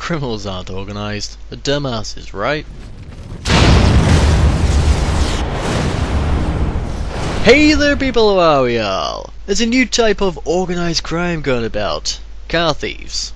criminals aren't organised. The dumbasses, right? Hey there people, how are we all? There's a new type of organised crime going about. Car thieves.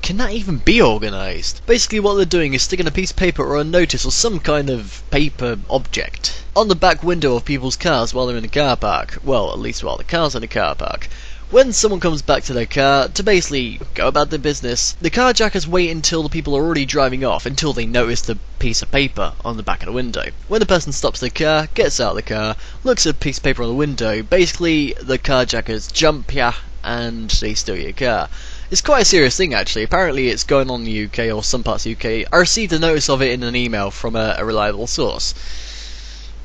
Can that even be organised? Basically what they're doing is sticking a piece of paper or a notice or some kind of paper object on the back window of people's cars while they're in the car park. Well, at least while the car's in the car park. When someone comes back to their car to basically go about their business, the carjackers wait until the people are already driving off until they notice the piece of paper on the back of the window. When the person stops their car, gets out of the car, looks at a piece of paper on the window, basically the carjackers jump ya and they steal your car. It's quite a serious thing actually. Apparently it's going on in the UK or some parts of the UK. I received a notice of it in an email from a reliable source.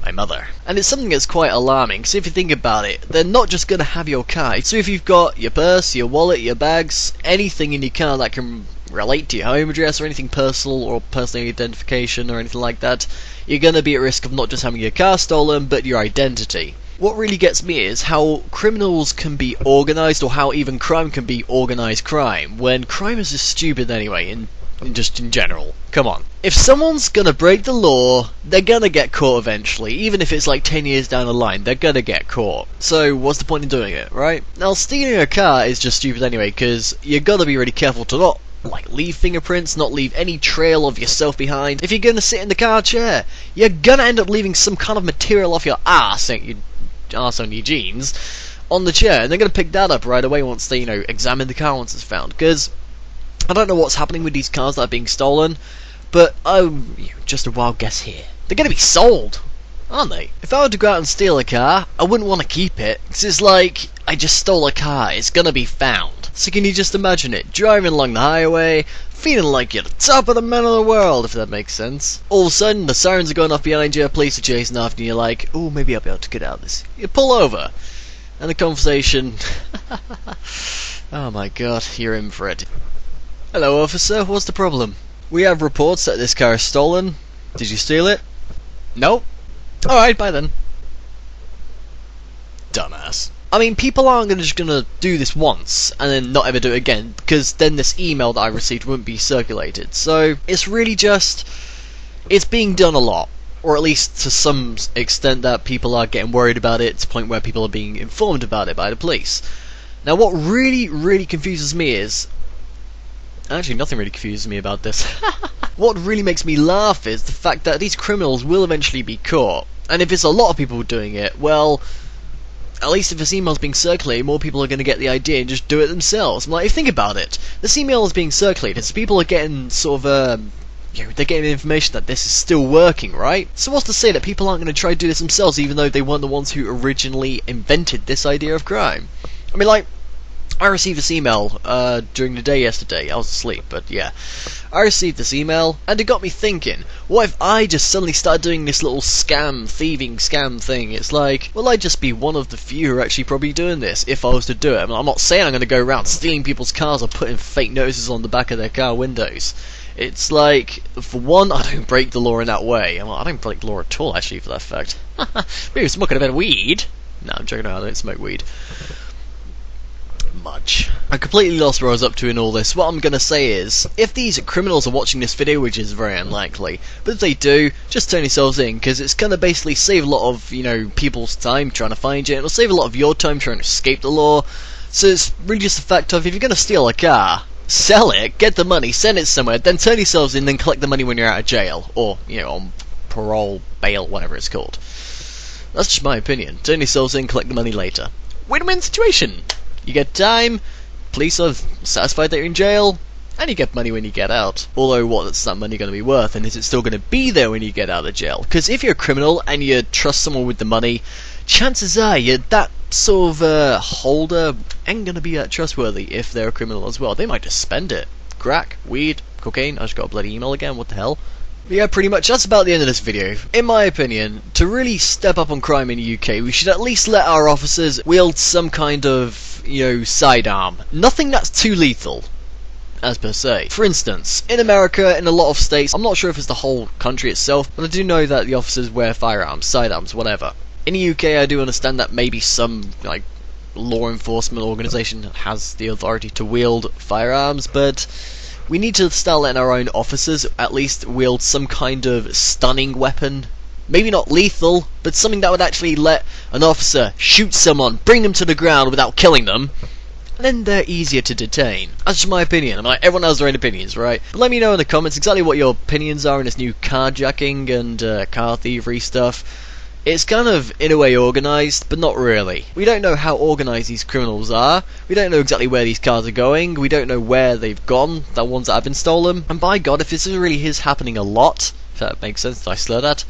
My mother. And it's something that's quite alarming, because if you think about it, they're not just going to have your car. So if you've got your purse, your wallet, your bags, anything in your car that can relate to your home address or anything personal or personal identification or anything like that, you're going to be at risk of not just having your car stolen, but your identity. What really gets me is how criminals can be organised, or how even crime can be organised crime, when crime is just stupid anyway, just in general. Come on. If someone's gonna break the law, they're gonna get caught eventually. Even if it's like 10 years down the line, they're gonna get caught. So what's the point in doing it, right? Now stealing a car is just stupid anyway, because you gotta be really careful to not leave fingerprints, not leave any trail of yourself behind. If you're gonna sit in the car chair, you're gonna end up leaving some kind of material off your ass, your ass on your jeans, on the chair, and they're gonna pick that up right away once they, examine the car once it's found. Because I don't know what's happening with these cars that are being stolen, but just a wild guess here. They're going to be sold, aren't they? If I were to go out and steal a car, I wouldn't want to keep it, because it's like, I just stole a car, it's going to be found. So can you just imagine it, driving along the highway, feeling like you're the top of the man of the world, if that makes sense. All of a sudden, the sirens are going off behind you, police are chasing after you, and you're like, oh, maybe I'll be able to get out of this. You pull over, and the conversation, oh my god, you're in for it. Hello officer, what's the problem? We have reports that this car is stolen. Did you steal it? Nope. Alright, bye then. Dumbass. I mean, people aren't just gonna do this once and then not ever do it again, because then this email that I received wouldn't be circulated. So it's really just, it's being done a lot, or at least to some extent that people are getting worried about it to the point where people are being informed about it by the police. Now what really confuses me is, actually, nothing really confuses me about this. What really makes me laugh is the fact that these criminals will eventually be caught. And if it's a lot of people doing it, well, at least if this email's being circulated, more people are going to get the idea and just do it themselves. I'm like, think about it. This email is being circulated, so people are getting sort of, they're getting information that this is still working, right? So what's to say that people aren't going to try to do this themselves, even though they weren't the ones who originally invented this idea of crime? I mean, like, I received this email during the day yesterday. I was asleep, but yeah. I received this email, and it got me thinking, what if I just suddenly started doing this little thieving scam thing? It's like, will I just be one of the few who are actually probably doing this, if I was to do it? I mean, I'm not saying I'm going to go around stealing people's cars or putting fake notices on the back of their car windows. It's like, for one, I don't break the law in that way. I don't break the law at all, actually, for that fact. Maybe smoking a bit of weed? No, I'm joking around, I don't smoke weed. Much. I completely lost where I was up to in all this. What I'm going to say is, if these criminals are watching this video, which is very unlikely, but if they do, just turn yourselves in, because it's going to basically save a lot of, people's time trying to find you, and it'll save a lot of your time trying to escape the law. So it's really just the fact of, if you're going to steal a car, sell it, get the money, send it somewhere, then turn yourselves in, then collect the money when you're out of jail, or, on parole, bail, whatever it's called. That's just my opinion. Turn yourselves in, collect the money later. Win-win situation! You get time, police are satisfied that you're in jail, and you get money when you get out. Although, what's that money going to be worth, and is it still going to be there when you get out of jail? Because if you're a criminal and you trust someone with the money, chances are that sort of holder ain't going to be that trustworthy if they're a criminal as well. They might just spend it. Crack, weed, cocaine. I just got a bloody email again, what the hell? But yeah, pretty much that's about the end of this video. In my opinion, to really step up on crime in the UK, we should at least let our officers wield some kind of, sidearm. Nothing that's too lethal, as per se. For instance, in America, in a lot of states, I'm not sure if it's the whole country itself, but I do know that the officers wear firearms, sidearms, whatever. In the UK, I do understand that maybe some, law enforcement organisation has the authority to wield firearms, but We need to start letting our own officers at least wield some kind of stunning weapon. Maybe not lethal, but something that would actually let an officer shoot someone, bring them to the ground without killing them, and then they're easier to detain. That's just my opinion. I'm like, everyone has their own opinions, right? But let me know in the comments exactly what your opinions are on this new carjacking and car thievery stuff. It's kind of, in a way, organised, but not really. We don't know how organised these criminals are. We don't know exactly where these cars are going. We don't know where they've gone, the ones that have been stolen. And by God, if this really is happening a lot, if that makes sense, did I slur that?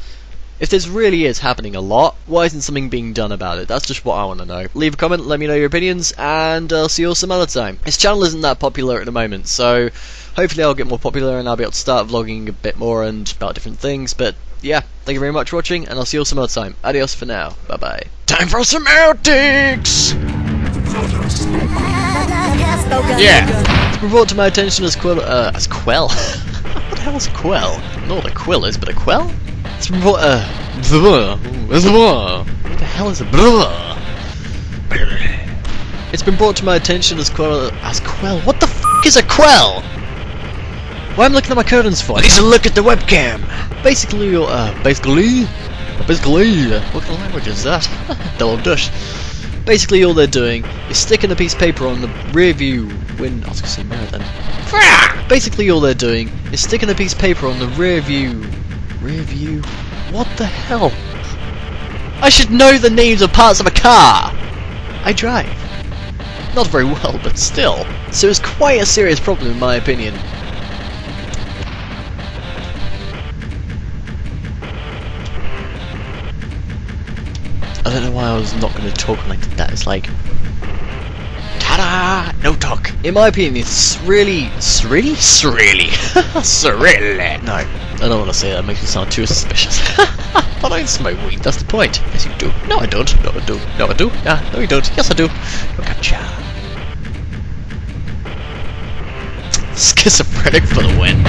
If this really is happening a lot, why isn't something being done about it? That's just what I want to know. Leave a comment, let me know your opinions, and I'll see you all some other time. This channel isn't that popular at the moment, so hopefully I'll get more popular and I'll be able to start vlogging a bit more and about different things, but yeah, thank you very much for watching, and I'll see you all some other time. Adios for now. Bye bye. Time for some outtakes! Yeah! It's been brought to my attention as Quell. What the hell is a Quell? I don't know what a Quill is, but a Quell? It's been brought. What the hell is a. It's been brought to my attention as Quell. What the f is a Quell? Why am I looking at my curtains for? I need to look at the webcam! Basically, what kind of language is that? Double Dutch. Basically, all they're doing is sticking a piece of paper on the rear view window. I was gonna say mirror then. Basically, all they're doing is sticking a piece of paper on the rear view. What the hell? I should know the names of parts of a car! I drive. Not very well, but still. So it's quite a serious problem in my opinion. I don't know why I was not going to talk when I did that. It's like, ta-da! No talk. In my opinion, it's really. No, I don't want to say that. It makes me sound too suspicious. But I smoke weed. That's the point. Yes, you do. No, I don't. No, I do. No, I do. Yeah, no, you don't. Yes, I do. Gotcha. Schizophrenic for the win.